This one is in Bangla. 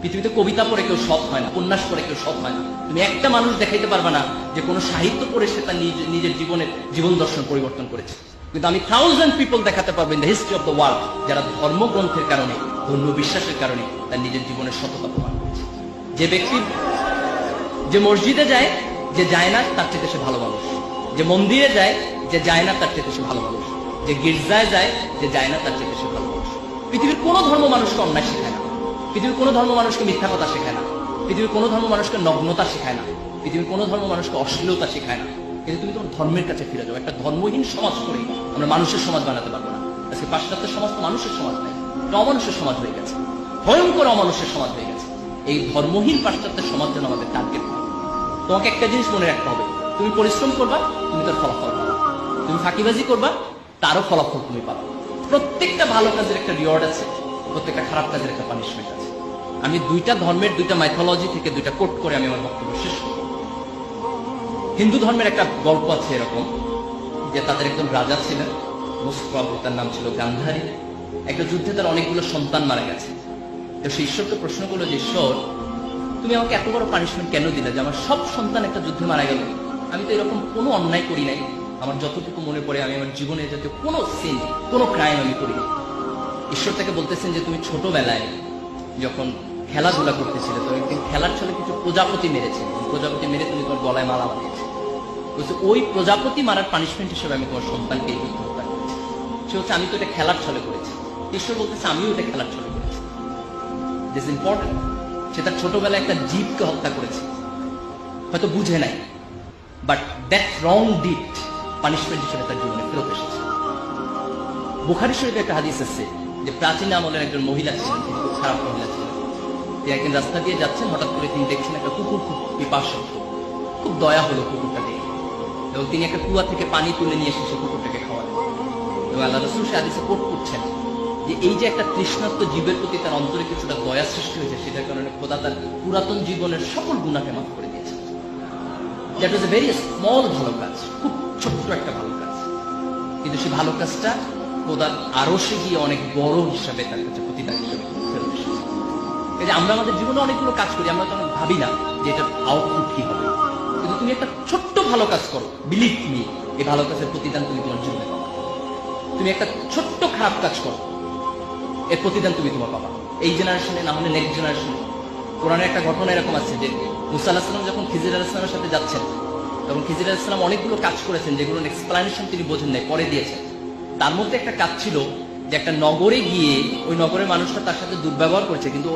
পৃথিবীতে কবিতা পড়ে কেউ সৎ হয় না, উপন্যাস পড়ে কেউ সৎ হয় না। তুমি একটা মানুষ দেখাইতে পারবে না যে কোনো সাহিত্য পড়ে সে তার নিজের জীবন দর্শন পরিবর্তন করেছে। কিন্তু আমি 1000 পিপল দেখাতে পারবো in the history of the world যারা ধর্মগ্রন্থের কারণে, ধর্মীয় বিশ্বাসের কারণে তার নিজের জীবনের সততা প্রমাণ করেছে। যে ব্যক্তি যে মসজিদে যায়, যে যায় না তার চেয়ে সে ভালো মানুষ। যে মন্দিরে যায়, যে যায় না তার চেয়ে সে ভালো মানুষ। যে গির্জায় যায়, যে যায় না তার চেয়ে সে ভালো মানুষ। পৃথিবীর কোনো ধর্ম মানুষকে অন্যায় শেখায় না, পৃথিবীর কোনো ধর্ম মানুষকে মিথ্যা কথা শেখায় না, পৃথিবীর কোনো ধর্ম মানুষকে নগ্নতা শেখায় না, পৃথিবীর কোনো ধর্ম মানুষকে অশ্লীলতা শেখায় না। কিন্তু তুমি তোমার ধর্মের কাছে ফিরে যাও। একটা ধর্মহীন সমাজ করে আমরা মানুষের সমাজ বানাতে পারবো না। আজকে পাশ্চাত্যের সমাজ তো মানুষের সমাজ নেই, অমানুষের সমাজ হয়ে গেছে, ভয়ঙ্কর অমানুষের সমাজ হয়ে গেছে। এই ধর্মহীন পাশ্চাত্যের সমাজ যেন আমাদের টার্গেট হয়। তোমাকে একটা জিনিস মনে রাখতে হবে, তুমি পরিশ্রম করবা, তুমি তার ফলাফল পাবা। তুমি ফাঁকিবাজি করবা, তারও ফলাফল তুমি পাবা। প্রত্যেকটা ভালো কাজের একটা রিওয়ার্ড আছে, প্রত্যেকটা খারাপ কাজের একটা পানিশমেন্ট আছে। আমি দুইটা ধর্মের দুইটা মাইথোলজি থেকে দুইটা কোট করে আমি আমার বক্তব্য শেষ করব। হিন্দু ধর্মের একটা গল্প আছে এরকম যে তাদের একজন রাজা ছিলেন, মুসপ্রভু, তার নাম ছিল গান্ধারী। একটা যুদ্ধে তার অনেকগুলো সন্তান মারা গেছে। তো সে ঈশ্বরকে প্রশ্ন করলো যে, ঈশ্বর, তুমি আমাকে এত বড় পানিশমেন্ট কেন দিলে যে আমার সব সন্তান একটা যুদ্ধে মারা গেল? আমি তো এরকম কোনো অন্যায় করি নাই। আমার যতটুকু মনে পড়ে আমি আমার জীবনে যাতে কোনো সিন, কোনো ক্রাইম আমি করিনি। ঈশ্বর তাকে বলতেছেন যে তুমি ছোটবেলায় যখন খেলাধুলা করতেছিলে, তো একদিন খেলার ছলে কিছু প্রজাপতি মেরেছে, প্রজাপতি মেরে তুমি তোমার গলায় মালা বানিয়েছে। বলছে ওই প্রজাপতি মারার পানিশমেন্ট হিসেবে আমি তোমার সন্তানকে এই যুদ্ধ হত্যা করেছি। সে হচ্ছে আমি তো এটা খেলার ছলে করেছি। ঈশ্বর বলতেছে আমিও এটা খেলার ছলে করেছি। This important. সে তার ছোটবেলায় একটা জীবকে হত্যা করেছে, হয়তো বুঝে নাই, but that wrong did punishment হিসেবে তার জীবনে ফেরত এসেছে। বুখারী শরীফে একটা হাদিস আছে যে প্রাচীন আমলের একজন মহিলা ছিলেন, তিনি খুব খারাপ মহিলা ছিলেন। তিনি একদিন রাস্তা দিয়ে যাচ্ছেন, হঠাৎ করে তিনি দেখছেন একটা কুকুর খুব পিপাসু, খুব দয়া হলো কুকুরটা দেখে, এবং তিনি একটা কুয়া থেকে পানি তুলে নিয়ে এসে সে কুকুরটাকে খাওয়ালেন। এবং আল্লাহ রাসূল সে হাদিসে কোট করছেন যে এই যে একটা তৃষ্ণার্ত জীবের প্রতি তার অন্তরে কিছুটা দয়া সৃষ্টি হয়েছে, সেটার কারণে খোদা তার পুরাতন জীবনের সকল গুনাহকে মাফ করে দিয়েছে। That was a very small ভালো কাজ, খুব ছোট্ট একটা ভালো কাজ, কিন্তু সেই ভালো কাজটা খোদার আরশে গিয়ে অনেক বড় হিসাবে তার কাছে প্রতিদান হিসাবে ফেরত এসেছে। এই যে আমরা আমাদের জীবনে অনেকগুলো কাজ করি, আমরা তো অনেক ভাবি না যে এটার আউটপুট কি হবে, কিন্তু তুমি একটা ছোট্ট ভালো কাজ করো, বিলিভ মি, এই ভালো কাজের প্রতিদান তুমি তোমার জীবনে পাবা। তুমি একটা ছোট্ট খারাপ কাজ করো, এর প্রতিদান তুমি তোমার পাবা। এই জেনারেশনে না হলে নেক্সট জেনারেশনে। কোরআনের একটা ঘটনা এরকম আছে যে মুসা আলাইহিস সালাম যখন খিজির আলাইহিস সালামের সাথে যাচ্ছেন, তখন খিজির আলাইহিস সালাম অনেকগুলো কাজ করেছেন যেগুলোর এক্সপ্লেনেশন তিনি বোঝেন নাই, পরে দিয়েছেন। তার মধ্যে একটা কাজ ছিল যে একটা নগরে গিয়ে ওই নগরের মানুষরা তার সাথে দুর্ব্যবহার করেছে, কিন্তু